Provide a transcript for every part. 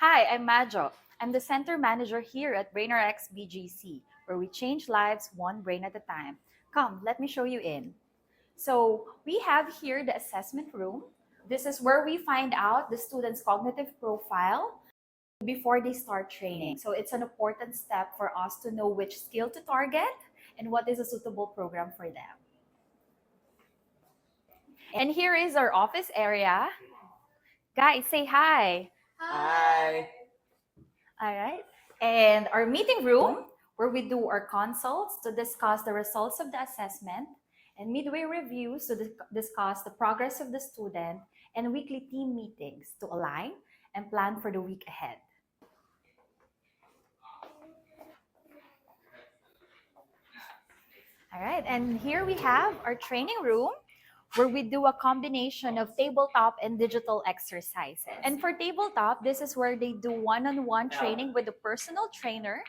Hi, I'm Majo. I'm the center manager here at BrainRx BGC, where we change lives one brain at a time. Come, let me show you in. So we have here the assessment room. This is where we find out the student's cognitive profile before they start training. So it's an important step for us to know which skill to target and what is a suitable program for them. And here is our office area. Guys, say hi. Hi. All right. And our meeting room, where we do our consults to discuss the results of the assessment, and midway reviews to discuss the progress of the student, and weekly team meetings to align and plan for the week ahead. All right. And here we have our training room, where we do a combination of tabletop and digital exercises. And for tabletop, this is where they do one-on-one training with a personal trainer.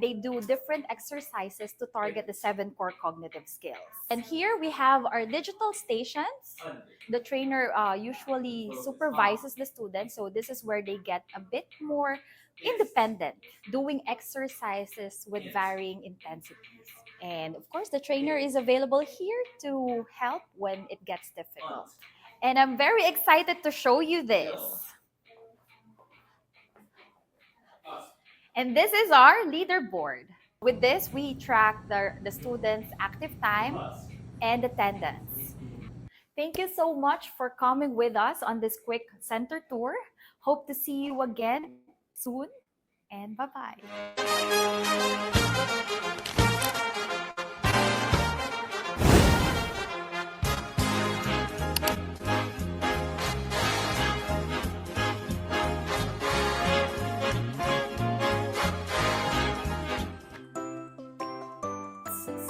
They do different exercises to target the 7 core cognitive skills. And here we have our digital stations. The trainer usually supervises the students, so this is where they get a bit more independent, doing exercises with varying intensities. And of course, the trainer is available here to help when it gets difficult. And I'm very excited to show you this. And this is our leaderboard. With this, we track the students' active time and attendance. Thank you so much for coming with us on this quick center tour. Hope to see you again soon, and bye-bye.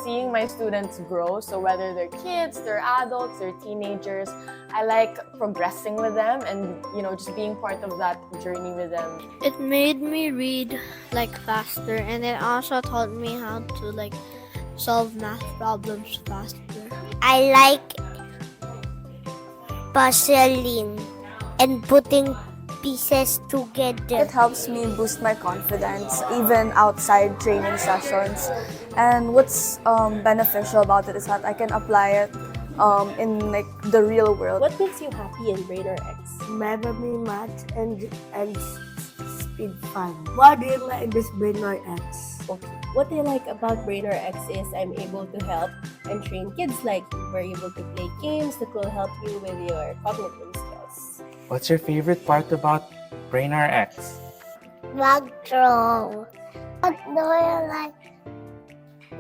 Seeing my students grow, so whether they're kids, they're adults, they're teenagers, I like progressing with them and just being part of that journey with them. It made me read faster, and it also taught me how to solve math problems faster. I like puzzling and putting pieces together. It helps me boost my confidence even outside training sessions. And what's beneficial about it is that I can apply it in the real world. What makes you happy in BrainRx? Memory, math, and speed fun. What do you like in this BrainRx? Okay. What I like about BrainRx is I'm able to help and train kids like you. We're able to play games that will help you with your cognitive skills. What's your favorite part about BrainRx? Magdraw. What do you like?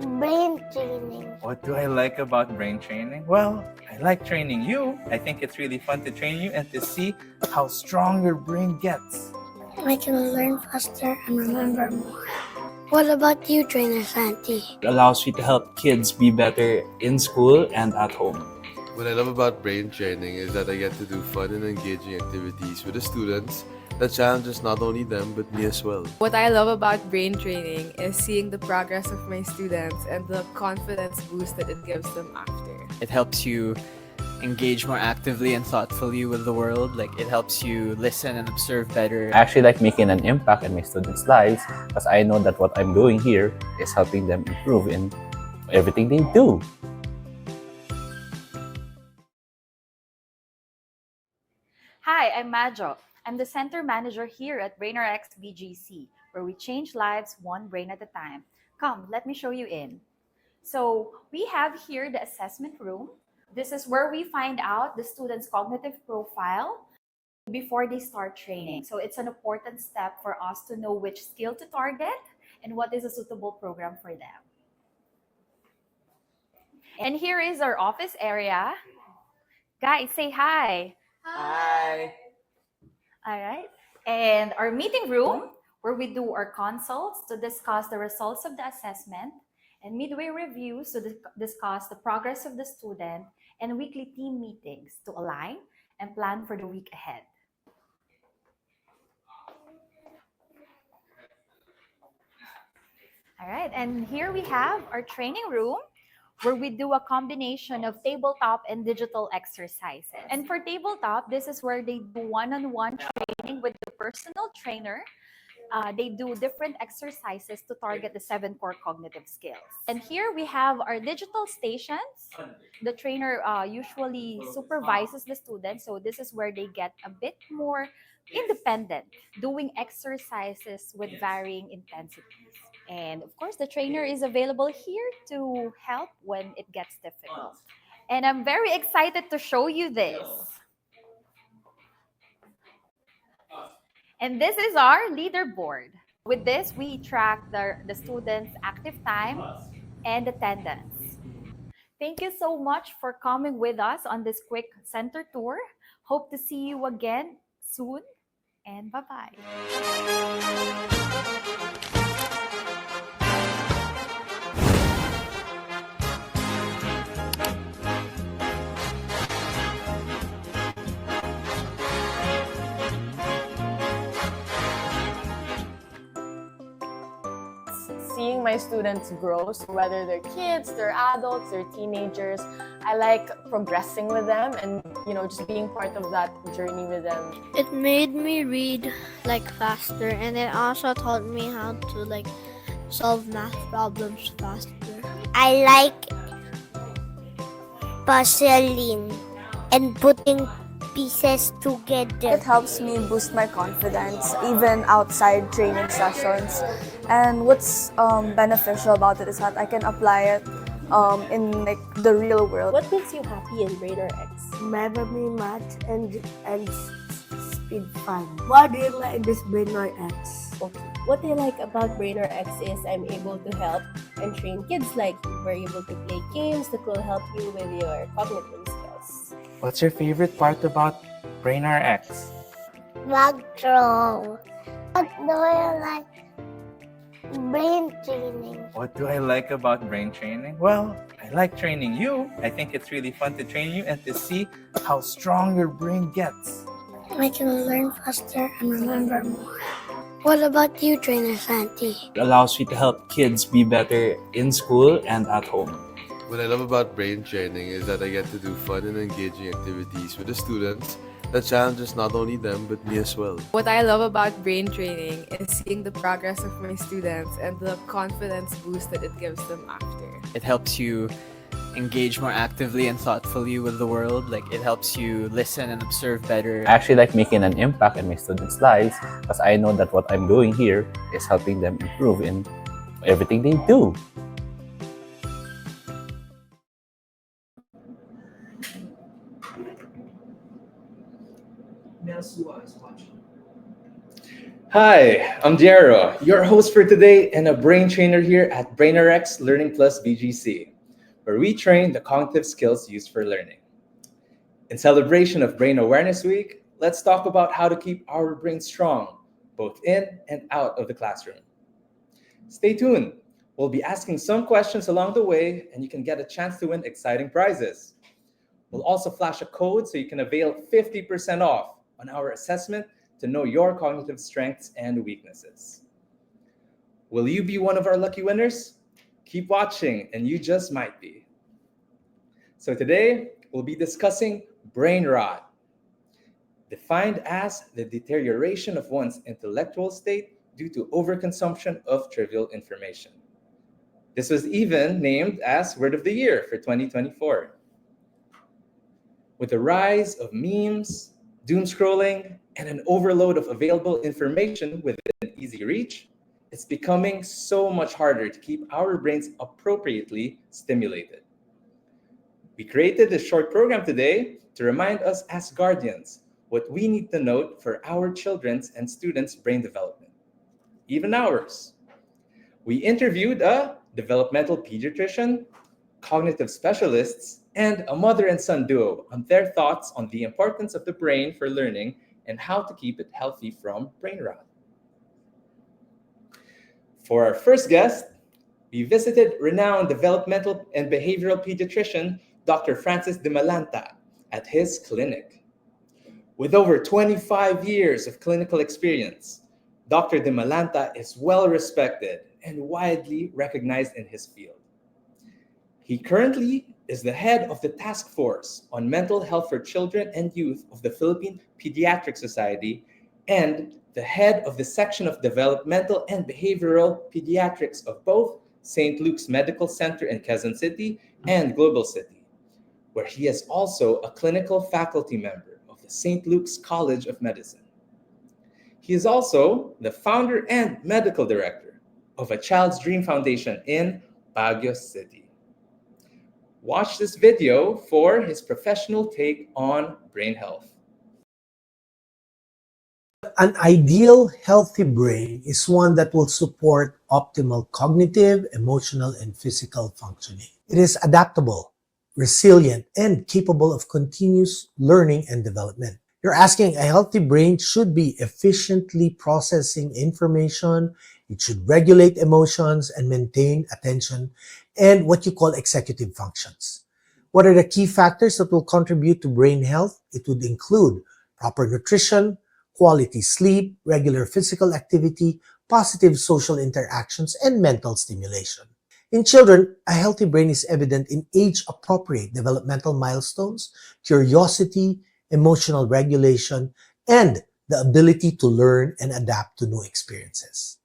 Brain training. What do I like about brain training? Well, I like training you. I think it's really fun to train you and to see how strong your brain gets. I can learn faster and remember more. What about you, Trainer Santi? It allows you to help kids be better in school and at home. What I love about brain training is that I get to do fun and engaging activities with the students that challenges not only them but me as well. What I love about brain training is seeing the progress of my students and the confidence boost that it gives them after. It helps you engage more actively and thoughtfully with the world. It helps you listen and observe better. I actually like making an impact in my students' lives because I know that what I'm doing here is helping them improve in everything they do. Hi, I'm Majo. I'm the center manager here at BrainRx BGC, where we change lives one brain at a time. Come, let me show you in. So we have here the assessment room. This is where we find out the student's cognitive profile before they start training. So it's an important step for us to know which skill to target and what is a suitable program for them. And here is our office area. Guys, say hi. Hi. All right. And our meeting room, where we do our consults to discuss the results of the assessment, and midway reviews to discuss the progress of the student, and weekly team meetings to align and plan for the week ahead. All right. And here we have our training room, where we do a combination of tabletop and digital exercises. And for tabletop, this is where they do one-on-one training training with the personal trainer. They do different exercises to target the 7 core cognitive skills. And here we have our digital stations. The trainer usually supervises the students, so this is where they get a bit more independent, doing exercises with varying intensities. And of course, the trainer is available here to help when it gets difficult. And I'm very excited to show you this. And this is our leaderboard. With this, we track the students' active time and attendance. Thank you so much for coming with us on this quick center tour. Hope to see you again soon, and bye-bye. Seeing my students grow, so whether they're kids, they're adults, they're teenagers, I like progressing with them and just being part of that journey with them. It made me read like faster, and it also taught me how to like solve math problems faster. I like puzzling and putting pieces together. It helps me boost my confidence even outside training sessions. And what's beneficial about it is that I can apply it in like the real world. What makes you happy in Brainer X? Memory, math, and speed fun. What do you like in this Brainer X? Okay. What I like about Brainer X is I'm able to help and train kids like you. We're able to play games that will help you with your cognitive skills. What's your favorite part about Brainer X? Magdraw. What do I like? Brain training. What do I like about brain training? Well, I like training you. I think it's really fun to train you and to see how strong your brain gets. I can learn faster and remember more. What about you, Trainer Santi? It allows me to help kids be better in school and at home. What I love about brain training is that I get to do fun and engaging activities with the students that challenges not only them but me as well. What I love about brain training is seeing the progress of my students and the confidence boost that it gives them after. It helps you engage more actively and thoughtfully with the world. Like, it helps you listen and observe better. I actually like making an impact in my students' lives because I know that what I'm doing here is helping them improve in everything they do. Hi, I'm Diero, your host for today and a brain trainer here at BrainerX Learning Plus BGC, where we train the cognitive skills used for learning. In celebration of Brain Awareness Week, let's talk about how to keep our brains strong, both in and out of the classroom. Stay tuned. We'll be asking some questions along the way, and you can get a chance to win exciting prizes. We'll also flash a code so you can avail 50% off on our assessment to know your cognitive strengths and weaknesses. Will you be one of our lucky winners? Keep watching, and you just might be. So today, we'll be discussing brain rot, defined as the deterioration of one's intellectual state due to overconsumption of trivial information. This was even named as Word of the Year for 2024. With the rise of memes, doom scrolling, and an overload of available information within easy reach, it's becoming so much harder to keep our brains appropriately stimulated. We created this short program today to remind us as guardians what we need to note for our children's and students' brain development, even ours. We interviewed a developmental pediatrician, cognitive specialists, and a mother and son duo on their thoughts on the importance of the brain for learning and how to keep it healthy from brain rot. For our first guest, we visited renowned developmental and behavioral pediatrician, Dr. Francis de Malanta, at his clinic. With over 25 years of clinical experience, Dr. de Malanta is well respected and widely recognized in his field. He currently is the head of the Task Force on Mental Health for Children and Youth of the Philippine Pediatric Society and the head of the section of developmental and behavioral pediatrics of both St. Luke's Medical Center in Quezon City and Global City, where he is also a clinical faculty member of the St. Luke's College of Medicine. He is also the founder and medical director of a Child's Dream Foundation in Baguio City. Watch this video for his professional take on brain health. An ideal healthy brain is one that will support optimal cognitive, emotional, and physical functioning. It is adaptable, resilient, and capable of continuous learning and development. You're asking, a healthy brain should be efficiently processing information, it should regulate emotions and maintain attention, and what you call executive functions. What are the key factors that will contribute to brain health? It would include proper nutrition, quality sleep, regular physical activity, positive social interactions, and mental stimulation. In children, a healthy brain is evident in age-appropriate developmental milestones, curiosity, emotional regulation, and the ability to learn and adapt to new experiences.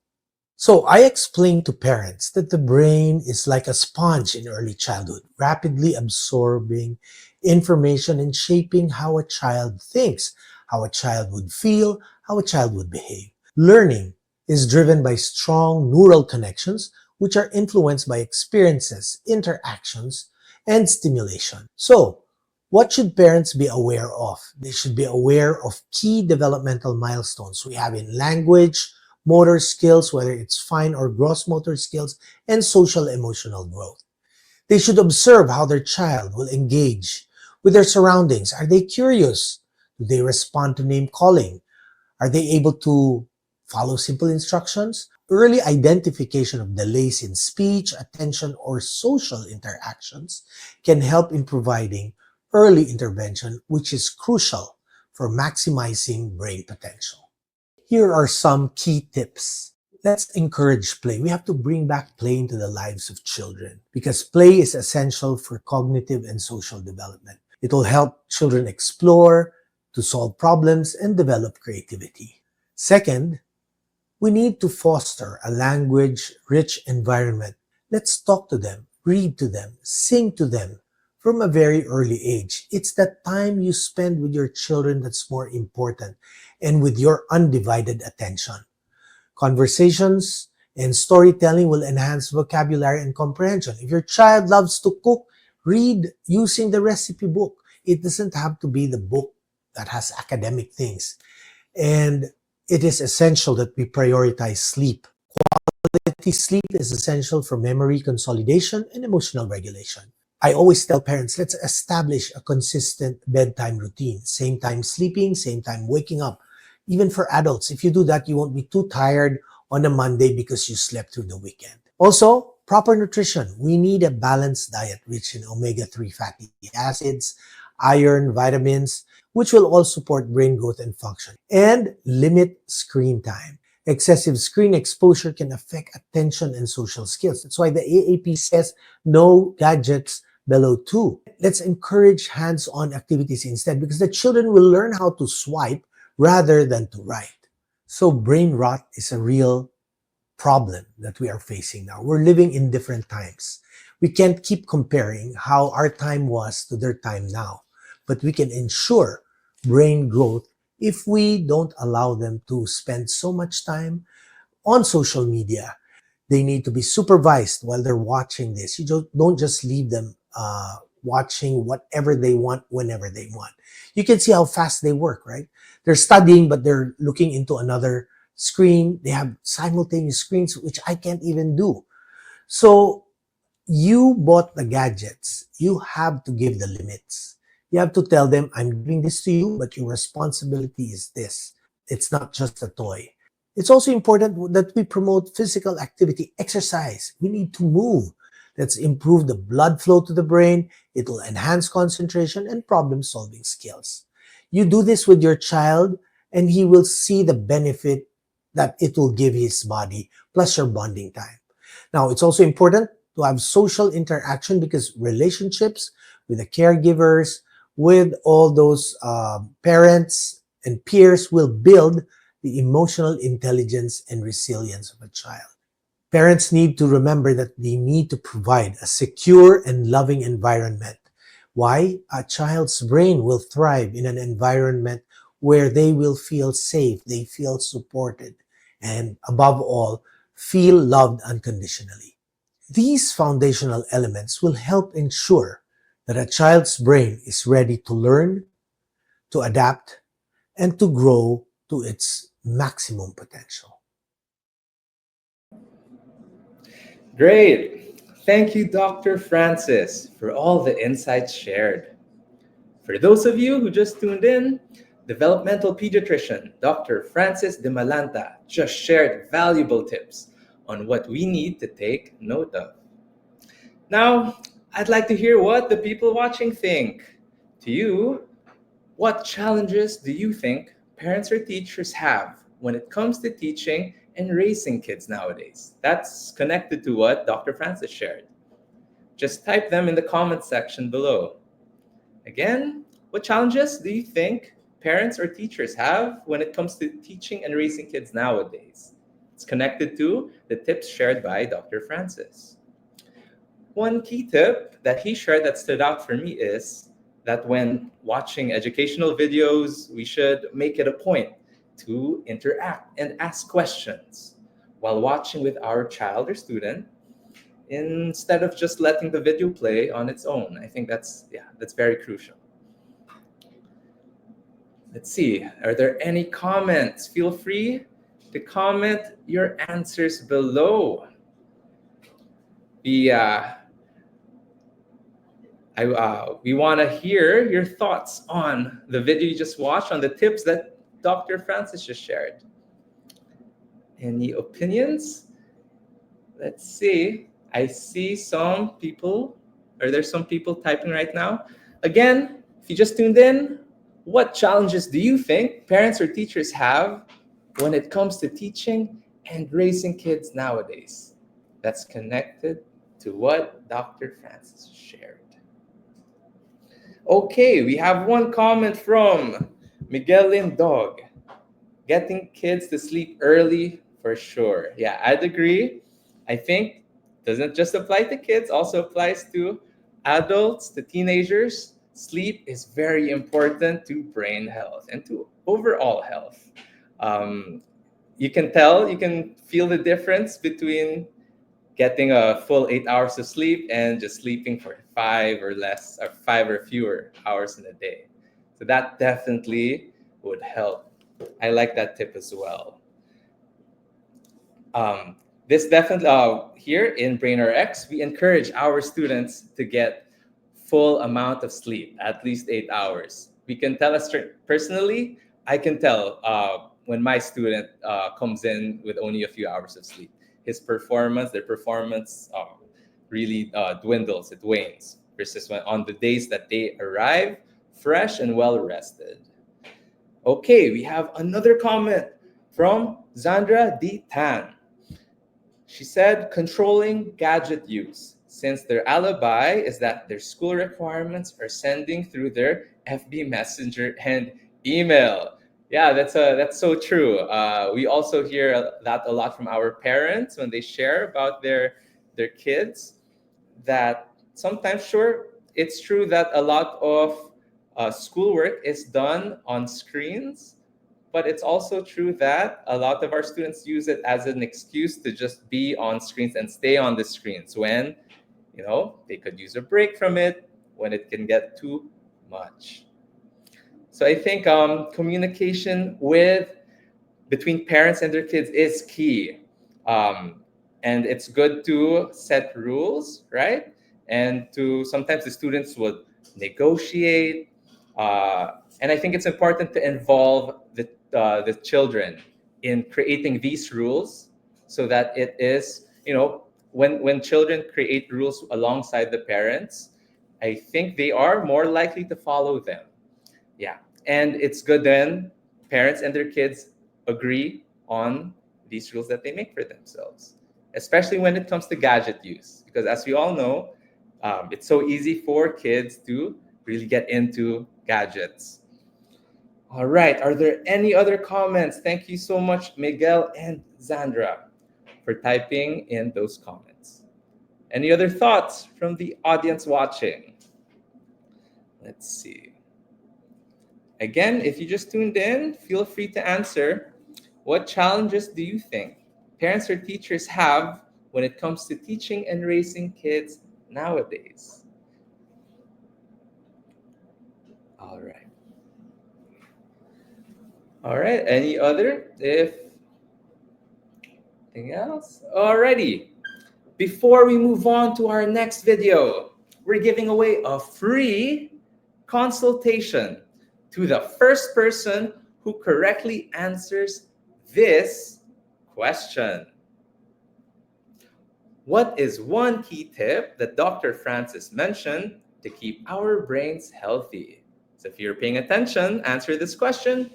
So I explained to parents that the brain is like a sponge in early childhood, rapidly absorbing information and shaping how a child thinks, how a child would feel, how a child would behave. Learning is driven by strong neural connections, which are influenced by experiences, interactions, and stimulation. So, what should parents be aware of? They should be aware of key developmental milestones we have in language, motor skills, whether it's fine or gross motor skills, and social emotional growth. They should observe how their child will engage with their surroundings. Are they curious? Do they respond to name calling? Are they able to follow simple instructions? Early identification of delays in speech, attention, or social interactions can help in providing early intervention, which is crucial for maximizing brain potential. Here are some key tips. Let's encourage play. We have to bring back play into the lives of children because play is essential for cognitive and social development. It will help children explore, to solve problems, and develop creativity. Second, we need to foster a language-rich environment. Let's talk to them, read to them, sing to them from a very early age. It's that time you spend with your children that's more important and with your undivided attention. Conversations and storytelling will enhance vocabulary and comprehension. If your child loves to cook, read using the recipe book. It doesn't have to be the book that has academic things. And it is essential that we prioritize sleep. Quality sleep is essential for memory consolidation and emotional regulation. I always tell parents, let's establish a consistent bedtime routine. Same time sleeping, same time waking up. Even for adults, if you do that, you won't be too tired on a Monday because you slept through the weekend. Also, proper nutrition. We need a balanced diet rich in omega-3 fatty acids, iron, vitamins, which will all support brain growth and function. And limit screen time. Excessive screen exposure can affect attention and social skills. That's why the AAP says no gadgets below 2. Let's encourage hands-on activities instead because the children will learn how to swipe rather than to write. So brain rot is a real problem that we are facing now. We're living in different times. We can't keep comparing how our time was to their time now, but we can ensure brain growth if we don't allow them to spend so much time on social media. They need to be supervised while they're watching this. You don't just leave them watching whatever they want whenever they want. You can see how fast they work, right? They're studying, but they're looking into another screen. They have simultaneous screens, which I can't even do. So you bought the gadgets. You have to give the limits. You have to tell them, I'm giving this to you, but your responsibility is this. It's not just a toy. It's also important that we promote physical activity, exercise. We need to move. Let's improve the blood flow to the brain. It will enhance concentration and problem-solving skills. You do this with your child, and he will see the benefit that it will give his body, plus your bonding time. Now, it's also important to have social interaction because relationships with the caregivers, with all those parents and peers will build the emotional intelligence and resilience of a child. Parents need to remember that they need to provide a secure and loving environment. Why? A child's brain will thrive in an environment where they will feel safe, they feel supported, and above all, feel loved unconditionally. These foundational elements will help ensure that a child's brain is ready to learn, to adapt, and to grow to its maximum potential. Great. Thank you, Dr. Francis, for all the insights shared. For those of you who just tuned in, developmental pediatrician Dr. Francis de Malanta just shared valuable tips on what we need to take note of. Now, I'd like to hear what the people watching think. To you, what challenges do you think parents or teachers have when it comes to teaching and raising kids nowadays? That's connected to what Dr. Francis shared. Just type them in the comment section below. Again, what challenges do you think parents or teachers have when it comes to teaching and raising kids nowadays? It's connected to the tips shared by Dr. Francis. One key tip that he shared that stood out for me is that when watching educational videos, we should make it a point to interact and ask questions while watching with our child or student instead of just letting the video play on its own. I think that's very crucial. Let's see, are there any comments? Feel free to comment your answers below. We want to hear your thoughts on the video you just watched, on the tips that Dr. Francis just shared. Any opinions? Let's see. I see some people. Are there some people typing right now? Again, if you just tuned in, what challenges do you think parents or teachers have when it comes to teaching and raising kids nowadays? That's connected to what Dr. Francis shared. Okay, we have one comment from Miguel Lindog. Getting kids to sleep early for sure. Yeah, I'd agree. I think doesn't just apply to kids, also applies to adults, to teenagers. Sleep is very important to brain health and to overall health. You can feel the difference between getting a full 8 hours of sleep and just sleeping for 5 or less, or 5 or fewer hours in a day. So that definitely would help. I like that tip as well. This definitely, here in BrainRx, we encourage our students to get full amount of sleep, at least 8 hours. We can tell us personally, I can tell when my student comes in with only a few hours of sleep. Their performance really dwindles, it wanes, versus when on the days that they arrive fresh and well rested. Okay, we have another comment from Zandra D. Tan. She said, controlling gadget use, since their alibi is that their school requirements are sending through their FB Messenger and email. Yeah, that's so true. We also hear that a lot from our parents when they share about their kids, that sometimes, sure, it's true that a lot of schoolwork is done on screens, but it's also true that a lot of our students use it as an excuse to just be on screens and stay on the screens when, they could use a break from it, when it can get too much. So I think communication between parents and their kids is key. And it's good to set rules, right? And sometimes the students would negotiate. And I think it's important to involve the children in creating these rules, so that it is, when children create rules alongside the parents, I think they are more likely to follow them. Yeah. And it's good then parents and their kids agree on these rules that they make for themselves, especially when it comes to gadget use. Because as we all know, it's so easy for kids to really get into gadgets. All right. Are there any other comments? Thank you so much, Miguel and Zandra, for typing in those comments. Any other thoughts from the audience watching? Let's see. Again, if you just tuned in, feel free to answer. What challenges do you think parents or teachers have when it comes to teaching and raising kids nowadays? All right. All right. Any other? Anything else? Alrighty. Before we move on to our next video, we're giving away a free consultation to the first person who correctly answers this question. What is one key tip that Dr. Francis mentioned to keep our brains healthy? So if you're paying attention, answer this question.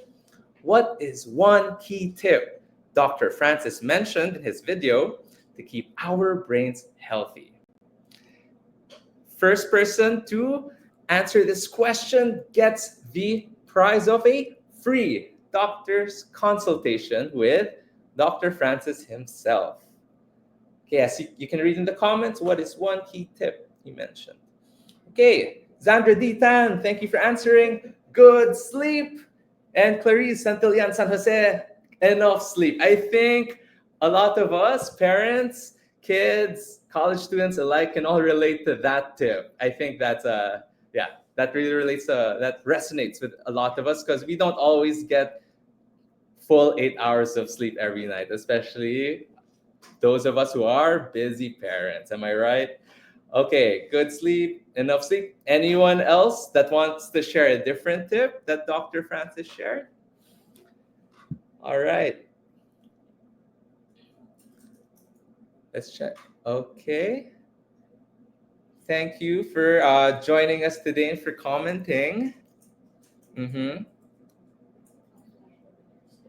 What is one key tip Dr. Francis mentioned in his video to keep our brains healthy? First person to answer this question gets the prize of a free doctor's consultation with Dr. Francis himself. Okay, as you can read in the comments, what is one key tip he mentioned? Okay, Zandra D. Tan, thank you for answering. Good sleep. And Clarice Santillan San Jose, enough sleep. I think a lot of us, parents, kids, college students alike, can all relate to that tip. I think that's that really relates that resonates with a lot of us because we don't always get full 8 hours of sleep every night, especially those of us who are busy parents. Am I right? Okay, good sleep, enough sleep. Anyone else that wants to share a different tip that Dr. Francis shared? All right. Let's check. Okay. Thank you for joining us today and for commenting.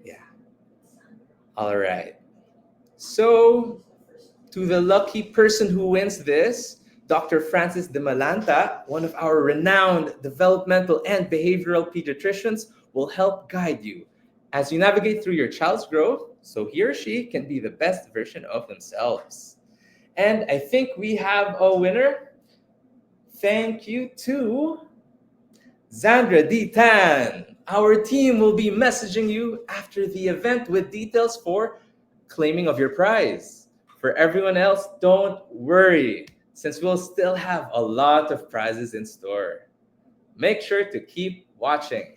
Yeah. All right. So, to the lucky person who wins this, Dr. Francis de Malanta, one of our renowned developmental and behavioral pediatricians, will help guide you as you navigate through your child's growth so he or she can be the best version of themselves. And I think we have a winner. Thank you to Zandra D. Tan. Our team will be messaging you after the event with details for claiming of your prize. For everyone else, don't worry, since we'll still have a lot of prizes in store. Make sure to keep watching.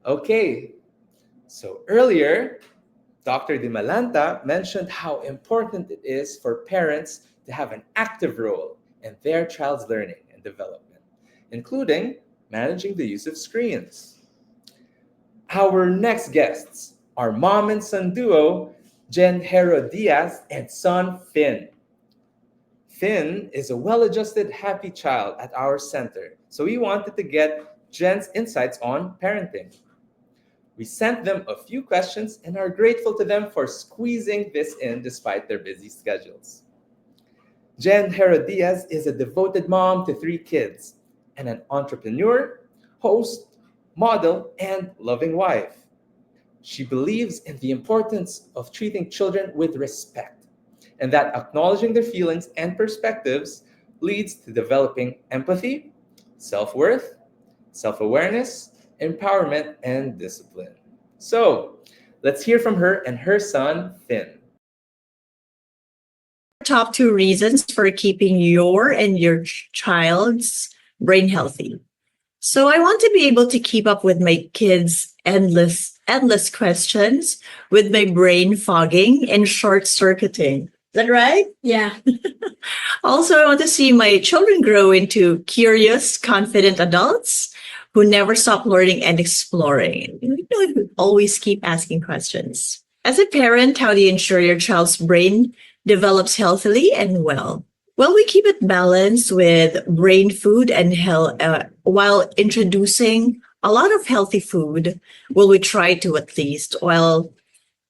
Okay, so earlier, Dr. De Malanta mentioned how important it is for parents to have an active role in their child's learning and development, including managing the use of screens. Our next guests are mom and son duo, Jen Hero Diaz and son Finn. Finn is a well-adjusted, happy child at our center, so we wanted to get Jen's insights on parenting. We sent them a few questions and are grateful to them for squeezing this in despite their busy schedules. Jen Hero Diaz is a devoted mom to 3 kids and an entrepreneur, host, model, and loving wife. She believes in the importance of treating children with respect and that acknowledging their feelings and perspectives leads to developing empathy, self-worth, self-awareness, empowerment, and discipline. So, let's hear from her and her son, Finn. Top 2 reasons for keeping your and your child's brain healthy. So I want to be able to keep up with my kids' endless questions with my brain fogging and short circuiting. Is that right? Yeah. Also, I want to see my children grow into curious, confident adults who never stop learning and exploring. You always keep asking questions. As a parent, how do you ensure your child's brain develops healthily and well? Well, we keep it balanced with brain food and health while introducing a lot of healthy food. Well, we try to at least, while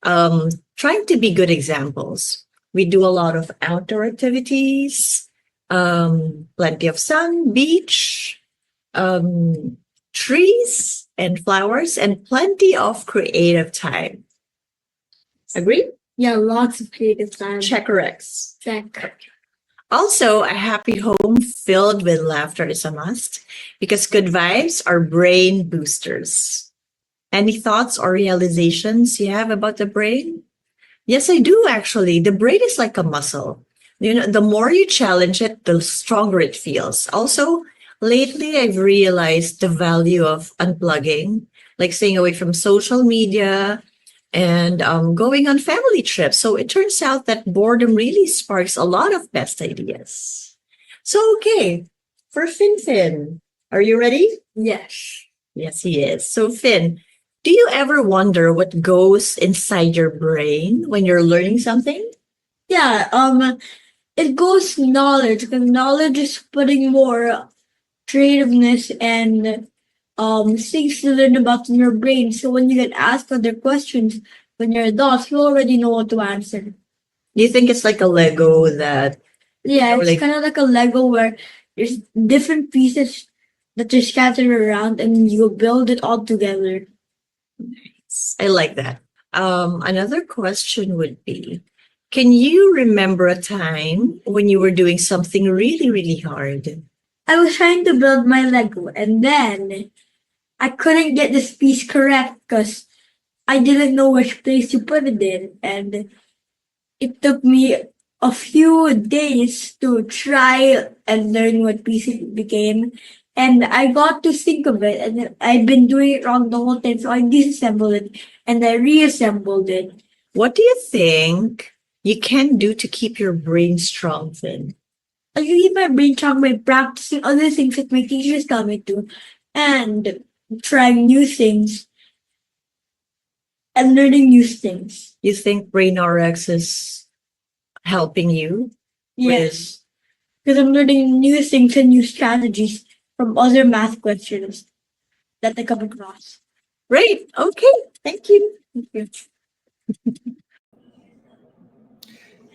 trying to be good examples. We do a lot of outdoor activities, plenty of sun, beach, trees, and flowers, and plenty of creative time. Agree? Yeah, lots of creative time. Check or X? Check. Also, a happy home filled with laughter is a must because good vibes are brain boosters. Any thoughts or realizations you have about the brain? Yes, I do actually. The brain is like a muscle. You know, the more you challenge it, the stronger it feels. Also, lately I've realized the value of unplugging, like staying away from social media and going on family trips. So it turns out that boredom really sparks a lot of best ideas. So, okay, for Fin, are you ready? Yes. Yes, he is. So, Finn, do you ever wonder what goes inside your brain when you're learning something? Yeah, it goes knowledge because knowledge is putting more creativeness and things to learn about in your brain. So when you get asked other questions when you're adults, you already know what to answer. Do you think it's like a Lego that, Yeah, or it's like, kind of like a Lego where there's different pieces that are scattered around and you build it all together. I like that. Another question would be, can you remember a time when you were doing something really, really hard? I was trying to build my Lego and then I couldn't get this piece correct because I didn't know which place to put it in. And it took me a few days to try and learn what piece it became. And I got to think of it, and I've been doing it wrong the whole time. So I disassembled it and I reassembled it. What do you think you can do to keep your brain strong, Finn? I can keep my brain strong by practicing other things that my teachers tell me to and trying new things and learning new things. You think Brain RX is helping you? Yes. Because I'm learning new things and new strategies from other math questions that I come across. Great. Okay. Thank you. Thank you.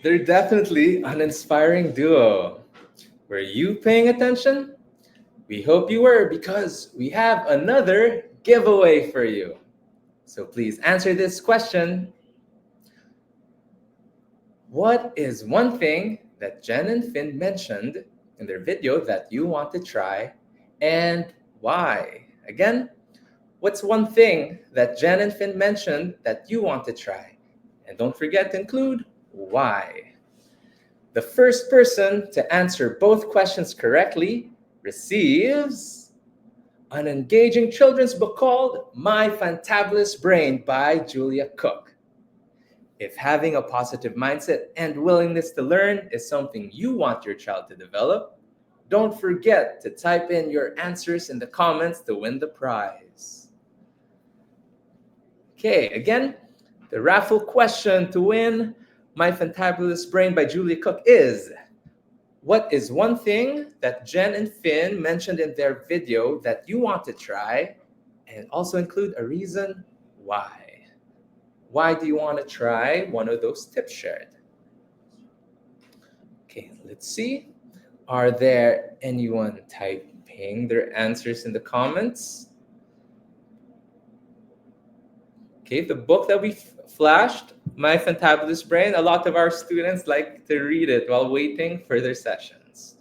They're definitely an inspiring duo. Were you paying attention? We hope you were because we have another giveaway for you. So please answer this question. What is one thing that Jen and Finn mentioned in their video that you want to try and why? Again, what's one thing that Jen and Finn mentioned that you want to try? And don't forget to include why. The first person to answer both questions correctly receives an engaging children's book called My Fantabulous Brain by Julia Cook. If having a positive mindset and willingness to learn is something you want your child to develop, don't forget to type in your answers in the comments to win the prize. Okay, again, the raffle question to win My Fantabulous Brain by Julia Cook is, what is one thing that Jen and Finn mentioned in their video that you want to try, and also include a reason why? Why do you want to try one of those tips shared? Okay, let's see. Are there anyone typing their answers in the comments? Okay, the book that we flashed, My Fantabulous Brain, a lot of our students like to read it while waiting for their sessions.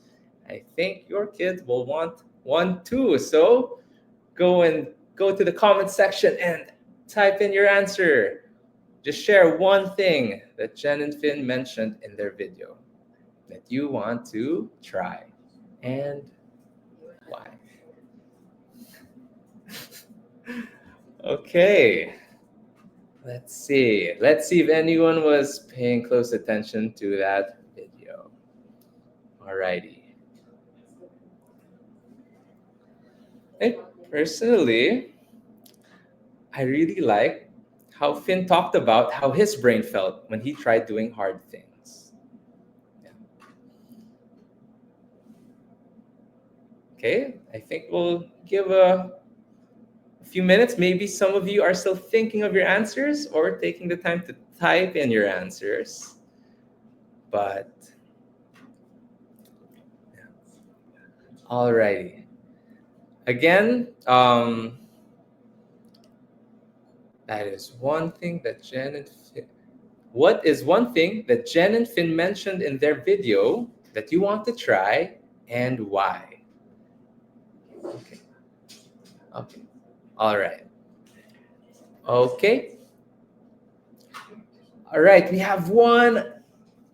I think your kids will want one too. So go to the comment section and type in your answer. Just share one thing that Jen and Finn mentioned in their video that you want to try and why. Okay. Let's see. Let's see if anyone was paying close attention to that video. Alrighty. Personally, I really like how Finn talked about how his brain felt when he tried doing hard things. Yeah. Okay, I think we'll give a few minutes. Maybe some of you are still thinking of your answers or taking the time to type in your answers. But, yeah. Alrighty. Again, That is one thing that Jen and Finn. What is one thing that Jen and Finn mentioned in their video that you want to try and why? Okay. Okay. All right. Okay. All right. We have one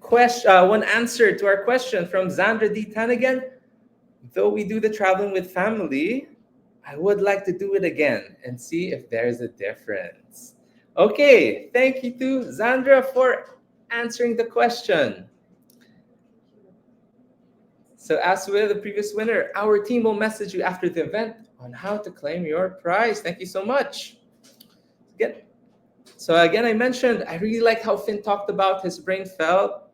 question, one answer to our question from Zandra D. Tanagan. Though we do the traveling with family, I would like to do it again and see if there's a difference. Okay, thank you to Zandra for answering the question. So as with the previous winner, our team will message you after the event on how to claim your prize. Thank you so much. So again, I mentioned, I really like how Finn talked about his brain felt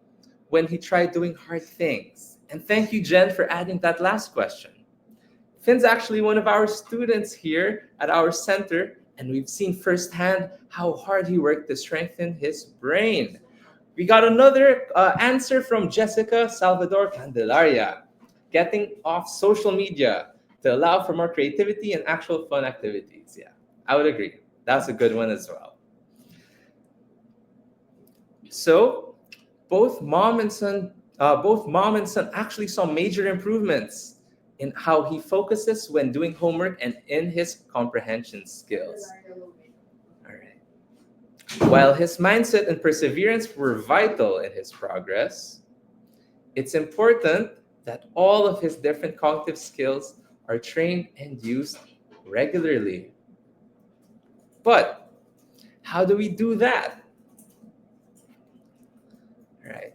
when he tried doing hard things. And thank you, Jen, for adding that last question. Finn's actually one of our students here at our center, and we've seen firsthand how hard he worked to strengthen his brain. We got another answer from Jessica Salvador Candelaria, getting off social media to allow for more creativity and actual fun activities. Yeah, I would agree. That's a good one as well. So both mom and son actually saw major improvements in how he focuses when doing homework and in his comprehension skills. All right. While his mindset and perseverance were vital in his progress, it's important that all of his different cognitive skills are trained and used regularly. But how do we do that? All right.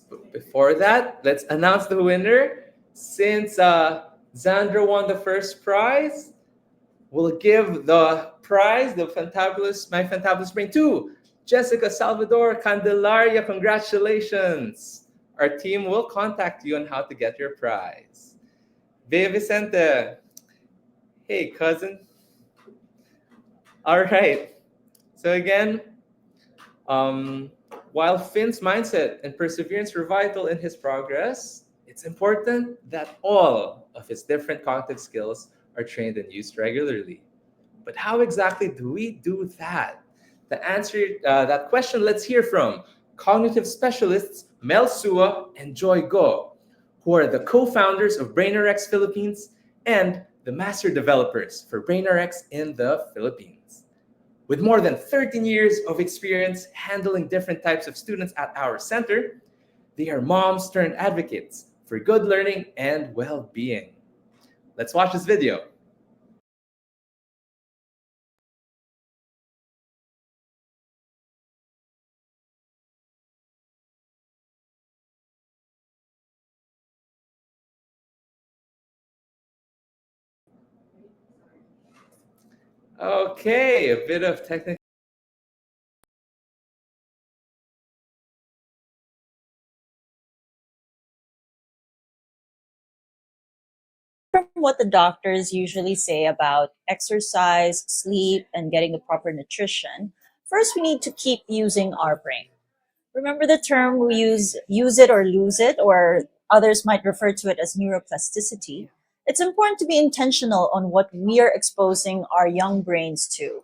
But before that, let's announce the winner. Since Zandra won the first prize, we'll give the prize, My Fantabulous Brain, to Jessica Salvador Candelaria. Congratulations. Our team will contact you on how to get your prize. Bea Vicente. Hey, cousin. All right. So again, while Finn's mindset and perseverance were vital in his progress, it's important that all of his different cognitive skills are trained and used regularly. But how exactly do we do that? To answer that question, let's hear from cognitive specialists Mel Sua and Joy Go, who are the co-founders of BrainRx Philippines and the master developers for BrainRx in the Philippines. With more than 13 years of experience handling different types of students at our center, they are moms turned advocates for good learning and well-being. Let's watch this video. Okay, a bit of technical. From what the doctors usually say about exercise, sleep, and getting the proper nutrition, first we need to keep using our brain. Remember the term we use it or lose it, or others might refer to it as neuroplasticity. It's important to be intentional on what we are exposing our young brains to.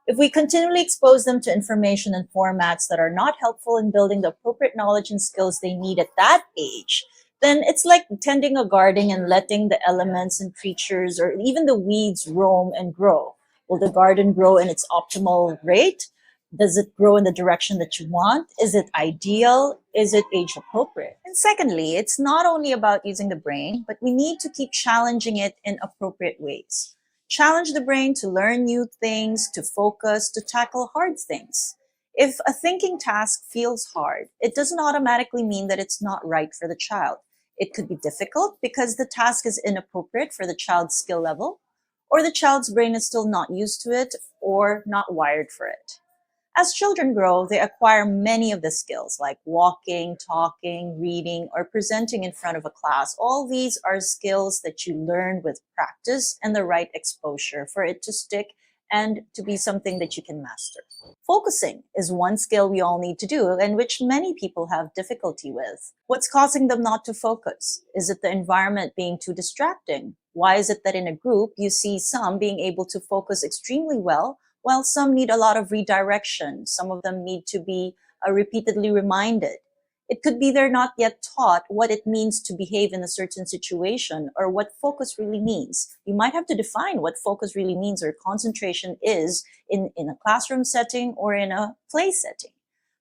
If we continually expose them to information and formats that are not helpful in building the appropriate knowledge and skills they need at that age, then it's like tending a garden and letting the elements and creatures or even the weeds roam and grow. Will the garden grow in its optimal rate? Does it grow in the direction that you want? Is it ideal? Is it age appropriate? And secondly, it's not only about using the brain, but we need to keep challenging it in appropriate ways. Challenge the brain to learn new things, to focus, to tackle hard things. If a thinking task feels hard, it doesn't automatically mean that it's not right for the child. It could be difficult because the task is inappropriate for the child's skill level, or the child's brain is still not used to it or not wired for it. As children grow, they acquire many of the skills like walking, talking, reading, or presenting in front of a class. All these are skills that you learn with practice and the right exposure for it to stick and to be something that you can master. Focusing is one skill we all need to do and which many people have difficulty with. What's causing them not to focus? Is it the environment being too distracting? Why is it that in a group you see some being able to focus extremely well while some need a lot of redirection. Some of them need to be repeatedly reminded. It could be they're not yet taught what it means to behave in a certain situation or what focus really means. You might have to define what focus really means or concentration is in a classroom setting or in a play setting.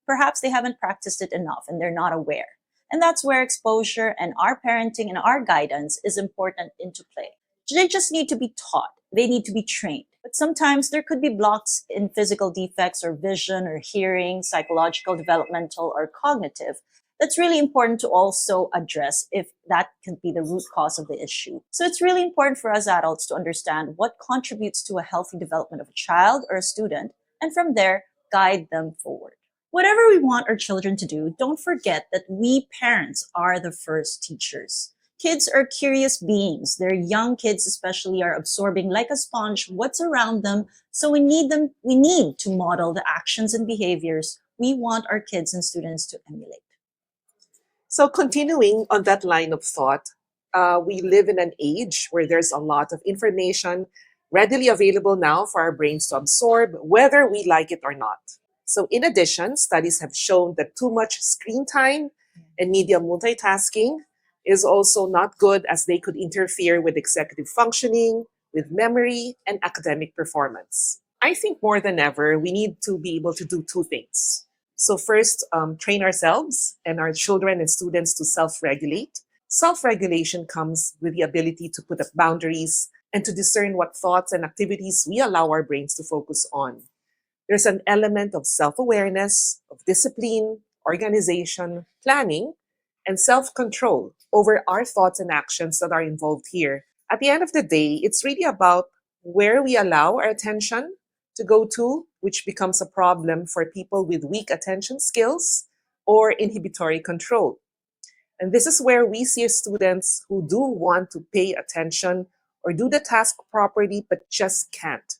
Perhaps they haven't practiced it enough and they're not aware. And that's where exposure and our parenting and our guidance is important into play. They just need to be taught. They need to be trained. But sometimes there could be blocks in physical defects or vision or hearing, psychological, developmental, or cognitive. That's really important to also address if that can be the root cause of the issue. So it's really important for us adults to understand what contributes to a healthy development of a child or a student, and from there, guide them forward. Whatever we want our children to do, don't forget that we parents are the first teachers. Kids are curious beings. Their young kids especially are absorbing like a sponge what's around them. So we need to model the actions and behaviors we want our kids and students to emulate. So continuing on that line of thought, we live in an age where there's a lot of information readily available now for our brains to absorb, whether we like it or not. So in addition, studies have shown that too much screen time and media multitasking is also not good, as they could interfere with executive functioning, with memory, and academic performance. I think more than ever, we need to be able to do two things. So first, train ourselves and our children and students to self-regulate. Self-regulation comes with the ability to put up boundaries and to discern what thoughts and activities we allow our brains to focus on. There's an element of self-awareness, of discipline, organization, planning, and self-control over our thoughts and actions that are involved here. At the end of the day, it's really about where we allow our attention to go to, which becomes a problem for people with weak attention skills or inhibitory control. And this is where we see students who do want to pay attention or do the task properly, but just can't.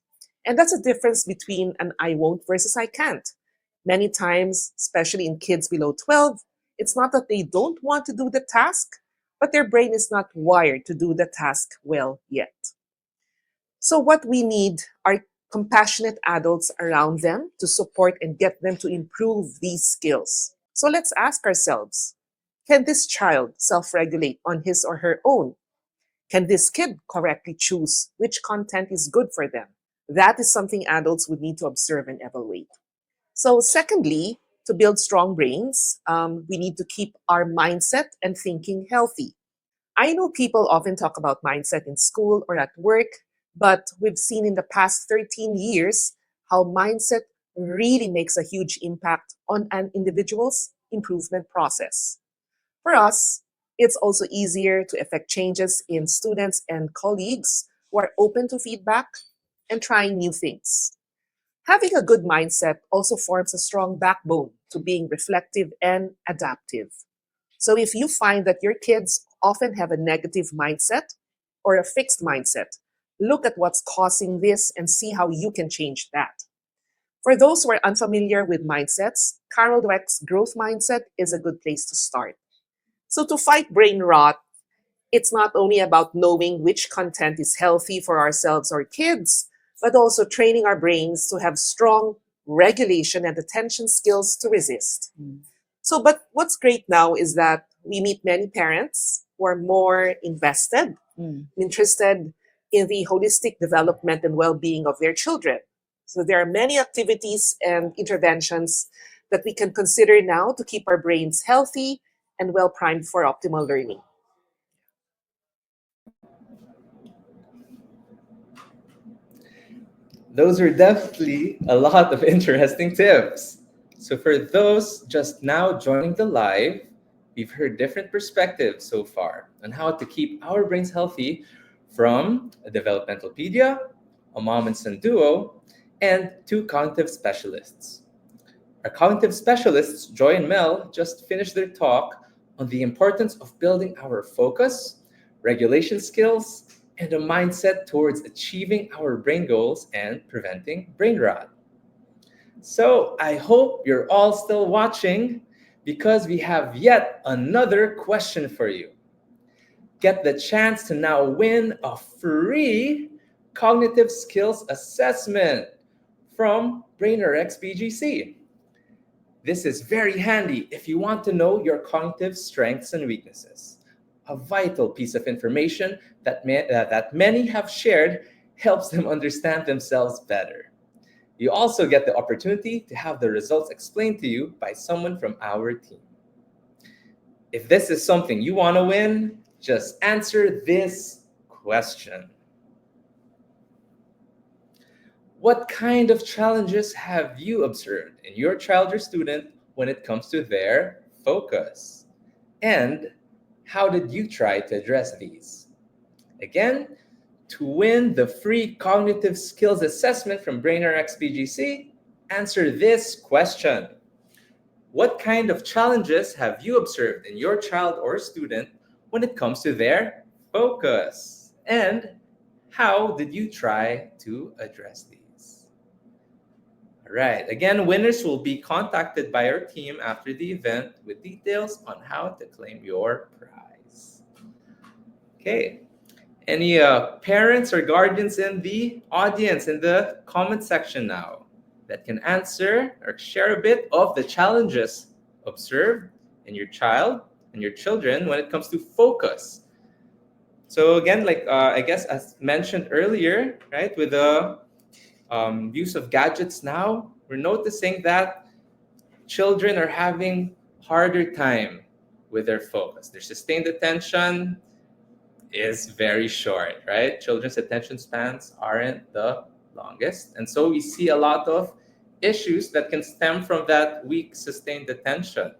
And that's a difference between an I won't versus I can't. Many times, especially in kids below 12, it's not that they don't want to do the task, but their brain is not wired to do the task well yet. So what we need are compassionate adults around them to support and get them to improve these skills. So let's ask ourselves, can this child self-regulate on his or her own? Can this kid correctly choose which content is good for them? That is something adults would need to observe and evaluate. So secondly, to build strong brains, we need to keep our mindset and thinking healthy. I know people often talk about mindset in school or at work, but we've seen in the past 13 years how mindset really makes a huge impact on an individual's improvement process. For us, it's also easier to effect changes in students and colleagues who are open to feedback and trying new things. Having a good mindset also forms a strong backbone to being reflective and adaptive. So if you find that your kids often have a negative mindset or a fixed mindset, look at what's causing this and see how you can change that. For those who are unfamiliar with mindsets, Carol Dweck's growth mindset is a good place to start. So to fight brain rot, it's not only about knowing which content is healthy for ourselves or kids, but also training our brains to have strong regulation and attention skills to resist. So, but what's great now is that we meet many parents who are more invested, interested in the holistic development and well-being of their children. So there are many activities and interventions that we can consider now to keep our brains healthy and well-primed for optimal learning. Those are definitely a lot of interesting tips. So for those just now joining the live, we've heard different perspectives so far on how to keep our brains healthy from a developmentalpedia, a mom and son duo, and two cognitive specialists. Our cognitive specialists, Joy and Mel, just finished their talk on the importance of building our focus, regulation skills, and a mindset towards achieving our brain goals and preventing brain rot. So I hope you're all still watching, because we have yet another question for you. Get the chance to now win a free cognitive skills assessment from BrainRx BGC. This is very handy if you want to know your cognitive strengths and weaknesses. A vital piece of information that many have shared helps them understand themselves better. You also get the opportunity to have the results explained to you by someone from our team. If this is something you want to win, just answer this question. What kind of challenges have you observed in your child or student when it comes to their focus? And how did you try to address these? Again, to win the free cognitive skills assessment from BrainRx BGC, answer this question. What kind of challenges have you observed in your child or student when it comes to their focus? And how did you try to address these? All right, again, winners will be contacted by our team after the event with details on how to claim your prize. Okay, any parents or guardians in the audience in the comment section now that can answer or share a bit of the challenges observed in your child and your children when it comes to focus? So again, like I guess as mentioned earlier, right, with the use of gadgets now, we're noticing that children are having harder time with their focus. Their sustained attention is very short, right? Children's attention spans aren't the longest. And so we see a lot of issues that can stem from that weak sustained attention.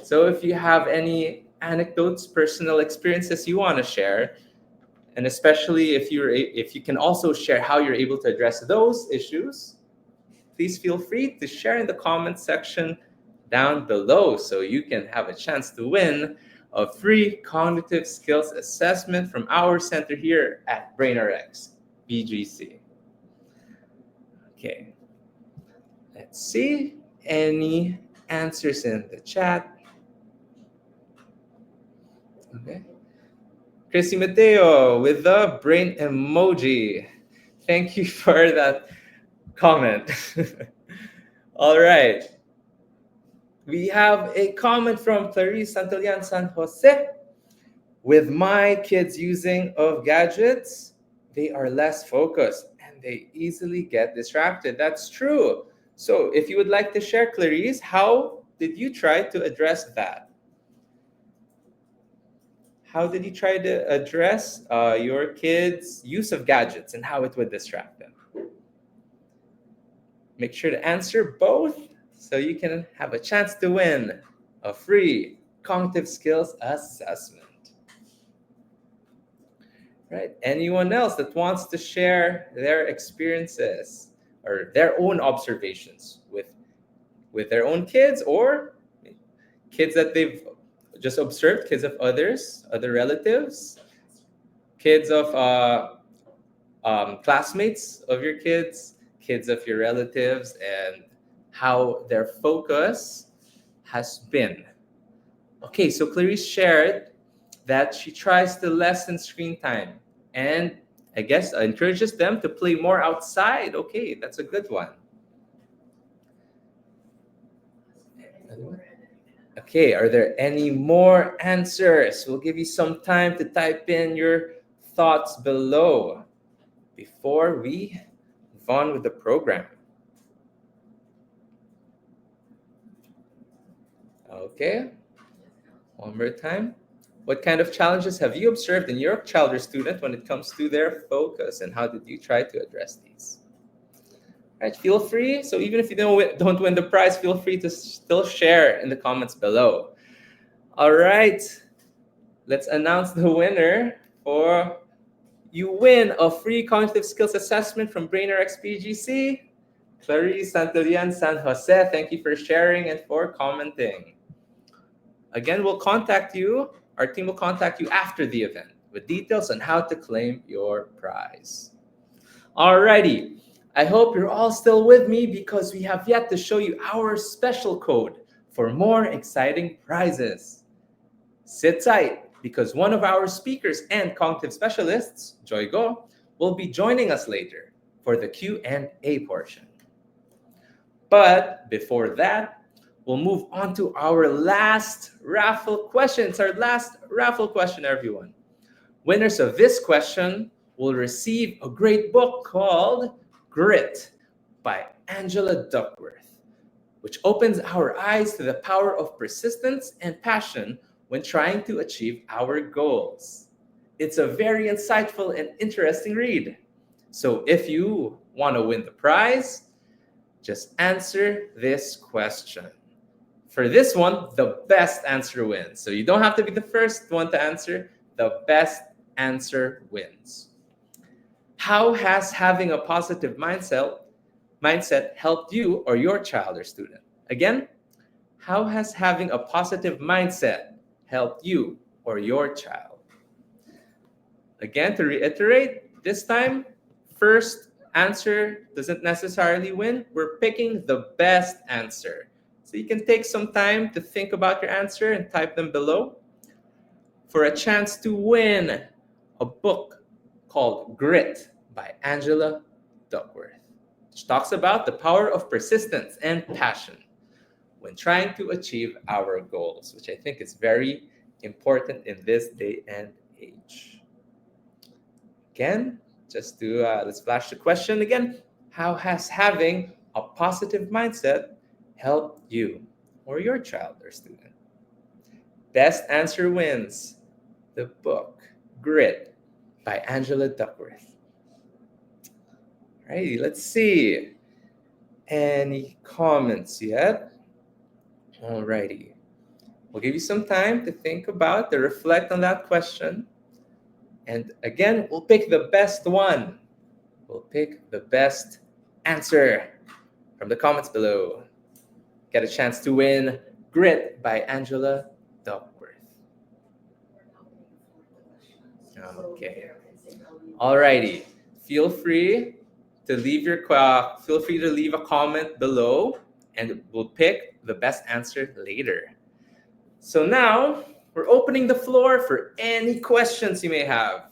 So if you have any anecdotes, personal experiences you want to share, and especially if you can also share how you're able to address those issues, please feel free to share in the comment section down below so you can have a chance to win a free cognitive skills assessment from our center here at BrainRx BGC. Okay, let's see any answers in the chat. Okay. Chrissy Mateo with the brain emoji. Thank you for that comment. All right. We have a comment from Clarice Santillán San Jose. With my kids using of gadgets, they are less focused and they easily get distracted. That's true. So if you would like to share, Clarice, how did you try to address that? How did you try to address your kids' use of gadgets and how it would distract them? Make sure to answer both so you can have a chance to win a free cognitive skills assessment. Right? Anyone else that wants to share their experiences or their own observations with their own kids or kids that they've just observed, kids of others, other relatives, kids of classmates of your kids, kids of your relatives, and how their focus has been. Okay, so Clarice shared that she tries to lessen screen time and I guess encourages them to play more outside. Okay, that's a good one. Okay, are there any more answers? We'll give you some time to type in your thoughts below before we move on with the program. Okay, one more time. What kind of challenges have you observed in your child or student when it comes to their focus, and how did you try to address these? All right, feel free. So even if you don't win the prize, feel free to still share in the comments below. All right, let's announce the winner for you win a free cognitive skills assessment from BrainRx BGC. Clarice Santillán San Jose, thank you for sharing and for commenting. Again, we'll contact you. Our team will contact you after the event with details on how to claim your prize. Alrighty. I hope you're all still with me because we have yet to show you our special code for more exciting prizes. Sit tight because one of our speakers and cognitive specialists, Joy Go, will be joining us later for the Q&A portion. But before that, we'll move on to our last raffle question. It's our last raffle question, everyone. Winners of this question will receive a great book called Grit by Angela Duckworth, which opens our eyes to the power of persistence and passion when trying to achieve our goals. It's a very insightful and interesting read. So if you want to win the prize, just answer this question. For this one, the best answer wins. So you don't have to be the first one to answer. The best answer wins. How has having a positive mindset helped you or your child or student? Again, how has having a positive mindset helped you or your child? Again, to reiterate, this time, first answer doesn't necessarily win. We're picking the best answer. So you can take some time to think about your answer and type them below for a chance to win a book called Grit by Angela Duckworth, which talks about the power of persistence and passion when trying to achieve our goals, which I think is very important in this day and age. Again, just to let's flash the question again. How has having a positive mindset helped you or your child or student? Best answer wins the book Grit by Angela Duckworth. Alrighty, let's see. Any comments yet? Alrighty. We'll give you some time to think about, to reflect on that question. And again, we'll pick the best one. We'll pick the best answer from the comments below. Get a chance to win Grit by Angela Duckworth. Okay. Alrighty. Feel free to leave a comment below, and we'll pick the best answer later. So now we're opening the floor for any questions you may have.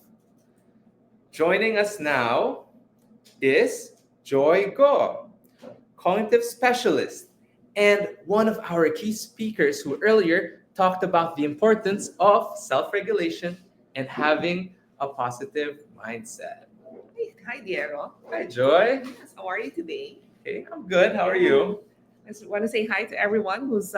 Joining us now is Joy Go, cognitive specialist, and one of our key speakers who earlier talked about the importance of self-regulation and having a positive mindset. Hi, Diego. Hi, Joy. Yes, how are you today? Hey, I'm good. How are you? I just want to say hi to everyone who's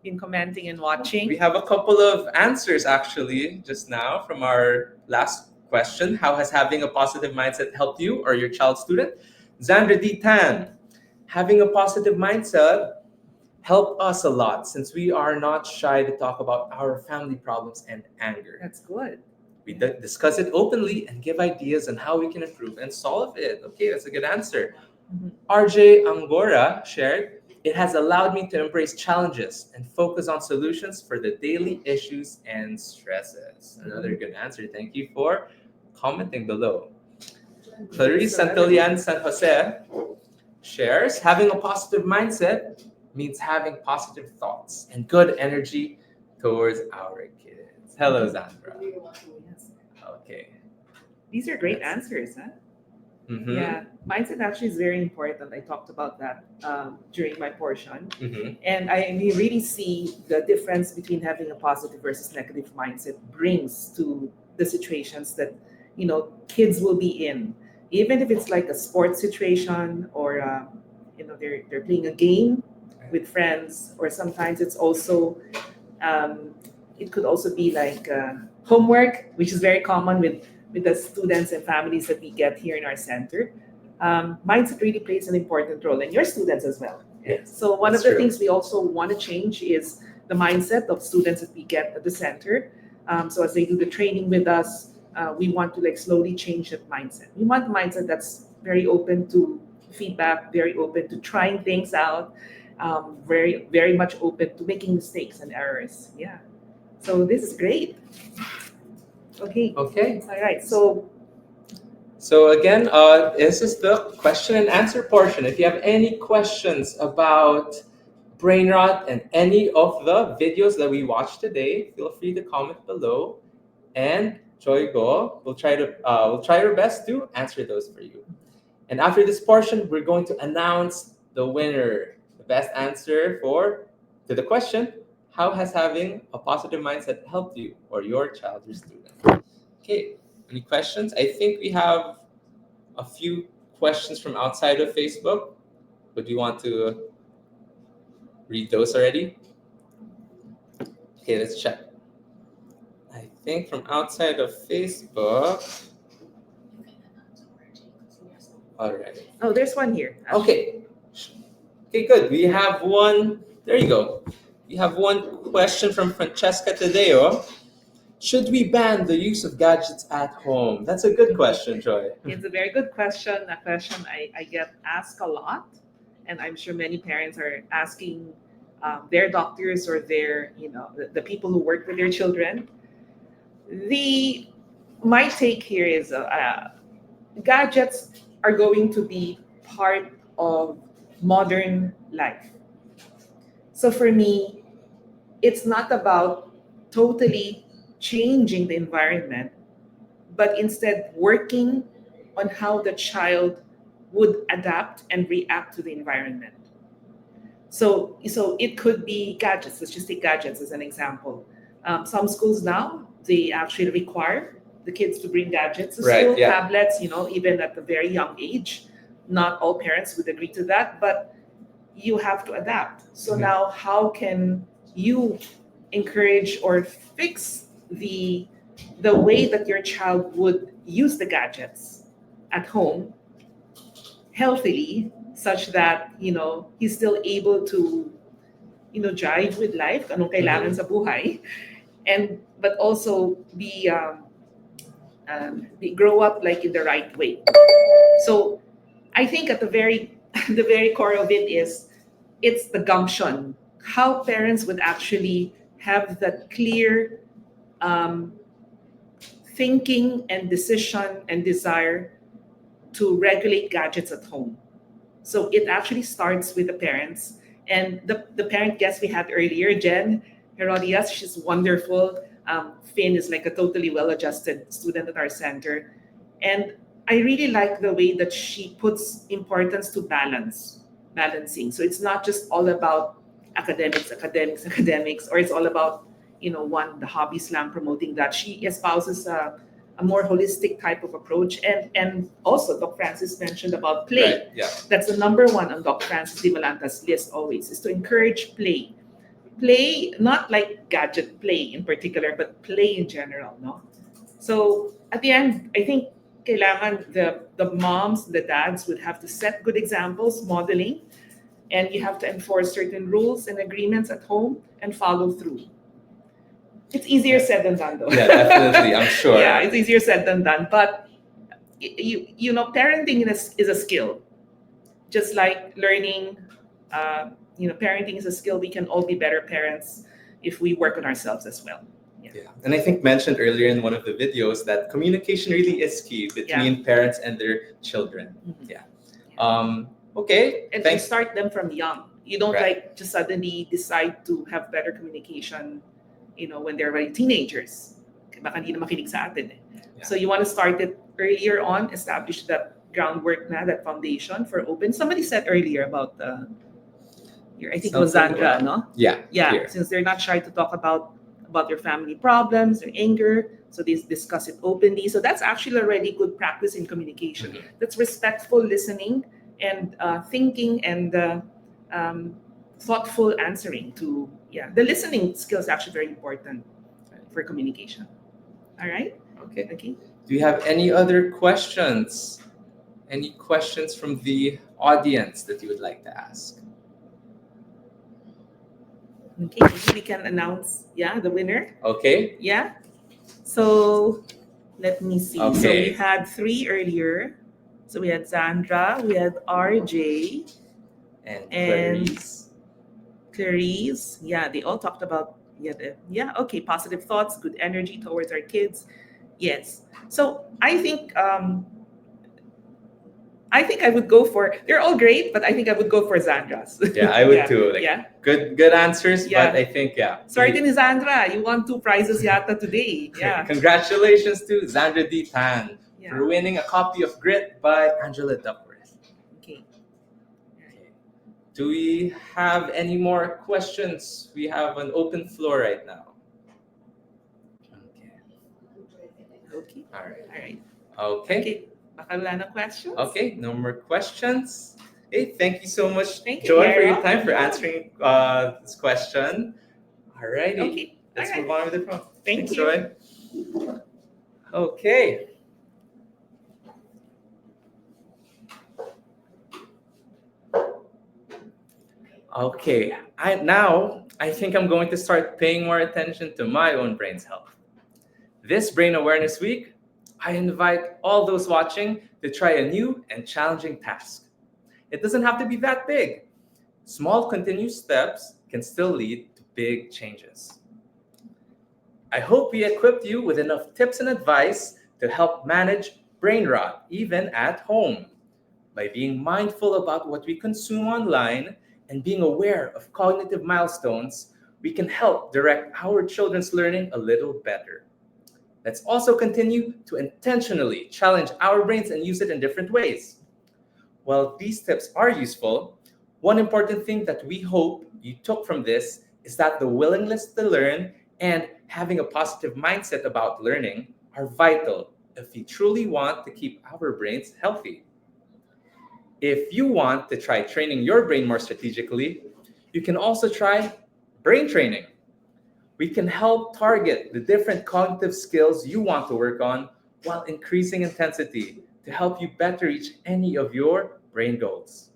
been commenting and watching. We have a couple of answers actually just now from our last question. How has having a positive mindset helped you or your child student? Xandra D. Tan, having a positive mindset helped us a lot since we are not shy to talk about our family problems and anger. That's good. We discuss it openly and give ideas on how we can improve and solve it. Okay, that's a good answer. RJ Angora shared, it has allowed me to embrace challenges and focus on solutions for the daily issues and stresses. Another good answer. Thank you for commenting below. Clarice Santillán San Jose shares, having a positive mindset means having positive thoughts and good energy towards our kids. Hello, Zandra. Okay. These are great answers, huh? Mhm. Yeah, mindset actually is very important. I talked about that during my portion. Mhm. And we really see the difference between having a positive versus negative mindset brings to the situations that, kids will be in. Even if it's like a sports situation or, they're playing a game with friends, or sometimes it's also, it could also be like homework, which is very common with the students and families that we get here in our center. Mindset really plays an important role, and your students as well. Yes, So one of that's the true. things we also want to change is the mindset of students that we get at the center. So as they do the training with us, we want to slowly change that mindset. We want a mindset that's very open to feedback, very open to trying things out, very, very much open to making mistakes and errors. Yeah. So this is great. Okay. Okay. All right. So So again, this is the question and answer portion. If you have any questions about brain rot and any of the videos that we watched today, feel free to comment below, and Joy Go will try our best to answer those for you. And after this portion, we're going to announce the winner. The best answer to the question, how has having a positive mindset helped you or your child or student? Okay, any questions? I think we have a few questions from outside of Facebook. Would you want to read those already? Okay, let's check. I think from outside of Facebook. All right. Oh, there's one here. Okay. Okay, good. We have one. There you go. We have one question from Francesca Tadeo. Should we ban the use of gadgets at home? That's a good question, Joy. It's a very good question, a question I get asked a lot, and I'm sure many parents are asking their doctors or their, the people who work with their children. My take here is gadgets are going to be part of modern life. So for me, it's not about totally changing the environment, but instead working on how the child would adapt and react to the environment. So it could be gadgets. Let's just take gadgets as an example. Some schools now, they actually require the kids to bring gadgets to school, tablets, even at a very young age. Not all parents would agree to that, but you have to adapt. So now how can you encourage or fix the way that your child would use the gadgets at home healthily, such that he's still able to jive with life, anong kailangan sa buhay, but also be grow up like in the right way. So I think at the very core of it it's the gumption, how parents would actually have that clear thinking and decision and desire to regulate gadgets at home. So it actually starts with the parents. And the parent guest we had earlier, Jen Herodias, she's wonderful. Finn is like a totally well-adjusted student at our center. And I really like the way that she puts importance to balancing. So it's not just all about academics, or it's all about, the hobby slam, promoting that. She espouses a more holistic type of approach. And also, Doc Francis mentioned about play. Right, yeah. That's the number one on Doc Francis de Malanta's list always, is to encourage play. Play, not like gadget play in particular, but play in general, no? So at the end, I think kailangan the moms, the dads would have to set good examples, modeling, and you have to enforce certain rules and agreements at home and follow through. It's easier said than done, though. Yeah, definitely, I'm sure. Yeah, it's easier said than done. But parenting is a skill. Just like learning, parenting is a skill. We can all be better parents if we work on ourselves as well. Yeah. And I think mentioned earlier in one of the videos that communication really is key between parents and their children. Mm-hmm. Yeah. Okay. And to start them from young. You don't just suddenly decide to have better communication, when they're already teenagers. Baka hindi na makinig sa atin eh. Yeah. So you want to start it earlier on, establish that groundwork that foundation for open. Somebody said earlier about I think it was Zandra, no? Yeah. Yeah. Here. Since they're not shy to talk about their family problems, their anger, so they discuss it openly. So that's actually already good practice in communication. Mm-hmm. That's respectful listening and thinking and thoughtful answering to, the listening skill is actually very important for communication. All right? Okay. Okay. Do you have any other questions? Any questions from the audience that you would like to ask? Okay, maybe we can announce, the winner. Okay. Yeah. So let me see. Okay. So we had 3 earlier. So we had Sandra, we had RJ, and Clarice. Yeah, they all talked about okay, positive thoughts, good energy towards our kids. Yes. So I think I would go for, they're all great, but I think I would go for Zandra's. Yeah, I would too. Good answers, but I think Sorry to Zandra, you won 2 prizes yata today. Yeah. Congratulations to Zandra D. Tan for winning a copy of Grit by Angela Duckworth. Okay. Do we have any more questions? We have an open floor right now. Okay. All right. All right. Okay. Okay. Baka wala na questions? Okay, no more questions. Hey, thank you so much, Thank you, Joy, for your Dara. time for answering this question. All righty. Okay. Let's All right. move on with the program. Thank Thanks, you. Joy. Okay. Okay, I think I'm going to start paying more attention to my own brain's health. This Brain Awareness Week, I invite all those watching to try a new and challenging task. It doesn't have to be that big. Small continuous steps can still lead to big changes. I hope we equipped you with enough tips and advice to help manage brain rot even at home. By being mindful about what we consume online and being aware of cognitive milestones, we can help direct our children's learning a little better. Let's also continue to intentionally challenge our brains and use it in different ways. While these tips are useful, one important thing that we hope you took from this is that the willingness to learn and having a positive mindset about learning are vital if we truly want to keep our brains healthy. If you want to try training your brain more strategically, you can also try brain training. We can help target the different cognitive skills you want to work on while increasing intensity to help you better reach any of your brain goals.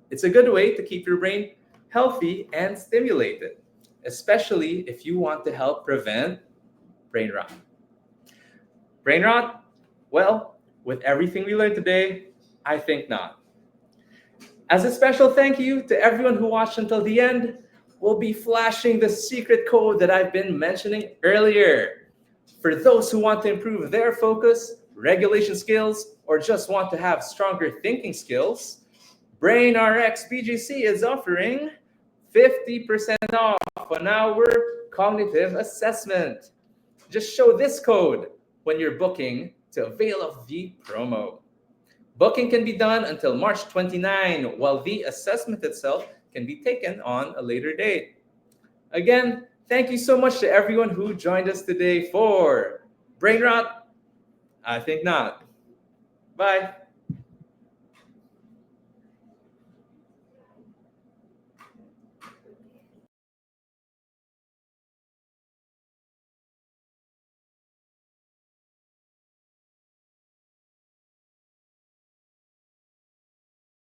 It's a good way to keep your brain healthy and stimulated, especially if you want to help prevent brain rot. Brain rot? Well, with everything we learned today, I think not. As a special thank you to everyone who watched until the end, we'll be flashing the secret code that I've been mentioning earlier. For those who want to improve their focus, regulation skills, or just want to have stronger thinking skills, BrainRx BGC is offering 50% off on our cognitive assessment. Just show this code when you're booking to avail of the promo. Booking can be done until March 29, while the assessment itself can be taken on a later date. Again, thank you so much to everyone who joined us today for Brain Rot? I think not. Bye.